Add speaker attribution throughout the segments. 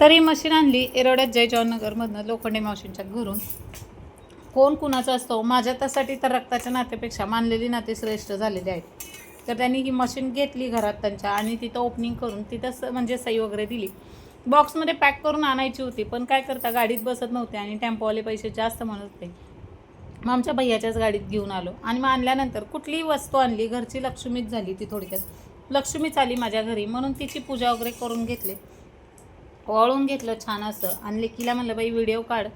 Speaker 1: तर ही मशीन आणली एरोड्यात जय जवाहरनगरमधनं लोखंडे मावशींच्या घरून. कोण कुणाचं असतो, माझ्या त्यासाठी तर रक्ताच्या नात्यापेक्षा मानलेली नाते श्रेष्ठ झालेले आहेत. तर त्यांनी ही मशीन घेतली घरात त्यांच्या आणि तिथं ओपनिंग करून तिथंच म्हणजे सही वगैरे दिली. बॉक्समध्ये पॅक करून आणायची होती, पण काय करता गाडीत बसत नव्हते आणि टेम्पोवाले पैसे जास्त म्हणत होते. मग आमच्या भैयाच्याच गाडीत घेऊन आलो आणि मग आणल्यानंतर कुठलीही वस्तू आणली घरची लक्ष्मीच झाली ती. थोडक्यात लक्ष्मीच आली माझ्या घरी म्हणून तिची पूजा वगैरे करून घेतले, वळून घेतलं छान असं. आणि लेकीला म्हणलं बाई व्हिडिओ काढ,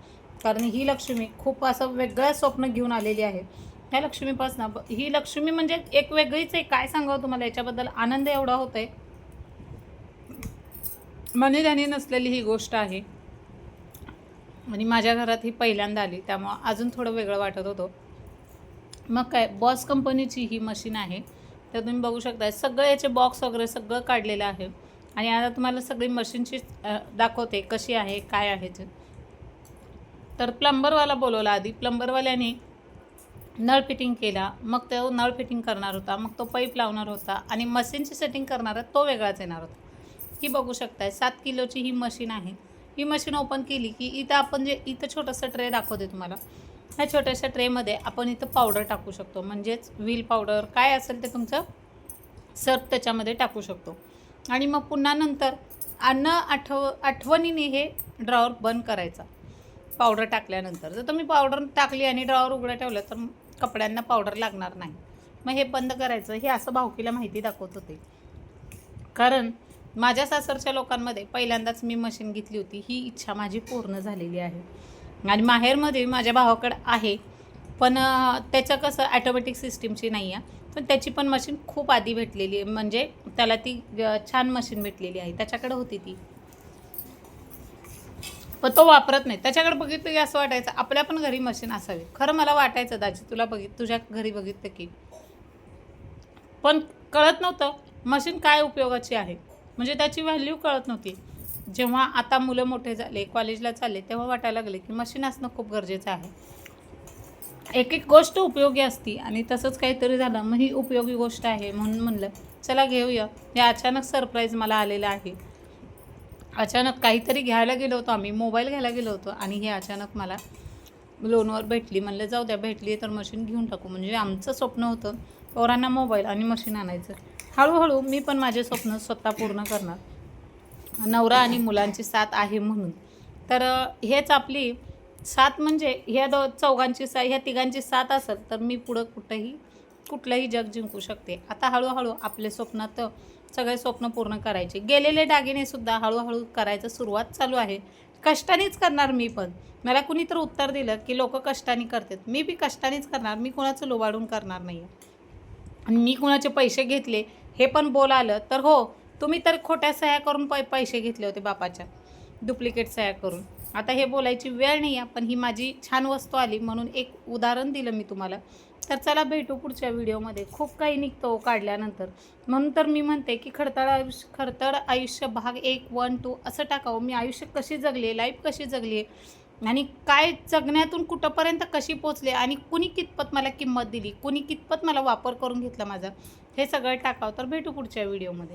Speaker 1: कारण ही लक्ष्मी खूप असं वेगळं स्वप्न घेऊन आलेली आहे. ह्या लक्ष्मीपासून ही लक्ष्मी म्हणजे एक वेगळीच आहे. काय सांगावं तुम्हाला, याच्याबद्दल आनंद एवढा होत आहे, मनी ध्यानी नसलेली ही गोष्ट आहे. आणि माझ्या घरात ही पहिल्यांदा आली त्यामुळं अजून थोडं वेगळं वाटत होतं. मग काय, बॉस कंपनीची ही मशीन आहे. तर तुम्ही बघू शकता सगळं याचे बॉक्स वगैरे सगळं काढलेलं आहे. आणि आता तुम्हाला सगळी मशीनची दाखवते कशी आहे काय आहे ते. तर प्लंबरवाला बोलवला आधी. प्लंबरवाल्याने नळ फिटिंग केला, मग तो नळ फिटिंग करणार होता, मग तो पाईप लावणार होता आणि मशीनची सेटिंग करणारा तो वेगळाच येणार होता. ही बघू शकताय 7 किलोची ही मशीन आहे. ही मशीन ओपन केली की इथं आपण जे इथं छोटंसं ट्रे दाखवते तुम्हाला, ह्या छोट्याशा ट्रेमध्ये आपण इथं पावडर टाकू शकतो. म्हणजेच व्हील पावडर काय असेल ते तुमचं सर्फ त्याच्यामध्ये टाकू शकतो. आणि मग पुन्हा नंतर आठवणीने हे ड्रॉवर बंद करायचा पावडर टाकल्यानंतर. जर तुम्ही पावडर टाकली आणि ड्रॉवर उघडं ठेवलं तर कपड्यांना पावडर लागणार नाही. मग हे बंद करायचं. हे असं भाऊकीला माहिती दाखवत होते, कारण माझ्या सासरच्या लोकांमध्ये पहिल्यांदाच मी मशीन घेतली होती. ही इच्छा माझी पूर्ण झालेली आहे. आणि माहेरमध्ये माझ्या भावाकडं आहे, पण त्याचं कसं ॲटोमॅटिक सिस्टीमची नाही आहे, पण त्याची पण मशीन खूप आधी भेटलेली आहे. म्हणजे त्याला ती छान मशीन भेटलेली आहे, त्याच्याकडे होती ती, पण तो वापरत नाही. त्याच्याकडे बघितलं की असं वाटायचं आपल्या पण घरी मशीन असावी. खरं मला वाटायचं दाजी तुझ्या घरी बघितलं की, पण कळत नव्हतं मशीन काय उपयोगाची आहे, म्हणजे त्याची व्हॅल्यू कळत नव्हती. जेव्हा आता मुलं मोठे झाले, कॉलेजला चालले, तेव्हा वाटायला लागले की मशीन असणं खूप गरजेचं आहे. एक एक गोष्ट उपयोगी असती आणि तसंच काहीतरी झालं मग ही उपयोगी गोष्ट आहे म्हणून म्हणलं चला घेऊया. हे अचानक सरप्राईज मला आलेलं आहे. अचानक काहीतरी घ्यायला गेलो होतो आम्ही, मोबाईल घ्यायला गेलो होतो आणि हे अचानक मला लोनवर भेटली. म्हणलं जाऊ द्या, भेटली तर मशीन घेऊन टाकू. म्हणजे आमचं स्वप्न होतं पोरांना मोबाईल आणि मशीन आणायचं. हळूहळू मी पण माझे स्वप्न स्वतः पूर्ण करणार, नवरा आणि मुलांची साथ आहे म्हणून. तर हेच आपली साथ, म्हणजे ह्या चौघांची ह्या तिघांची साथ असेल तर मी पुढं कुठलंही जग जिंकू शकते. आता हळूहळू आपले स्वप्नात सगळे स्वप्न पूर्ण करायचे. गेलेले दागिनेसुद्धा हळूहळू करायचं सुरुवात चालू आहे. कष्टानेच करणार मी पण. मला कुणी तर उत्तर दिलं की लोक कष्टाने करतात, मी बी कष्टानेच करणार. मी कोणाचं लोबाडून करणार नाही. आणि मी कुणाचे पैसे घेतले हे पण बोल आलं तर हो, तुम्ही तर खोट्या सह्या करून पैसे घेतले होते बापाच्या, डुप्लिकेट सह्या करून. आता हे बोलायची वेळ नाही आहे, पण ही माझी छान वस्तू आली म्हणून एक उदाहरण दिलं मी तुम्हाला. तर चला भेटू पुढच्या व्हिडिओमध्ये. खूप काही निघतो काढल्यानंतर, म्हणून तर मी म्हणते की खडतड आयुष्य भाग 1, 1, 2 असं टाकावं. मी आयुष्य कशी जगली आहे, लाईफ कशी जगली आहे आणि काय जगण्यातून कुठंपर्यंत कशी पोचले आणि कुणी कितपत मला किंमत दिली, कुणी कितपत मला वापर करून घेतला माझा, हे सगळं टाकावं. तर भेटू पुढच्या व्हिडिओमध्ये.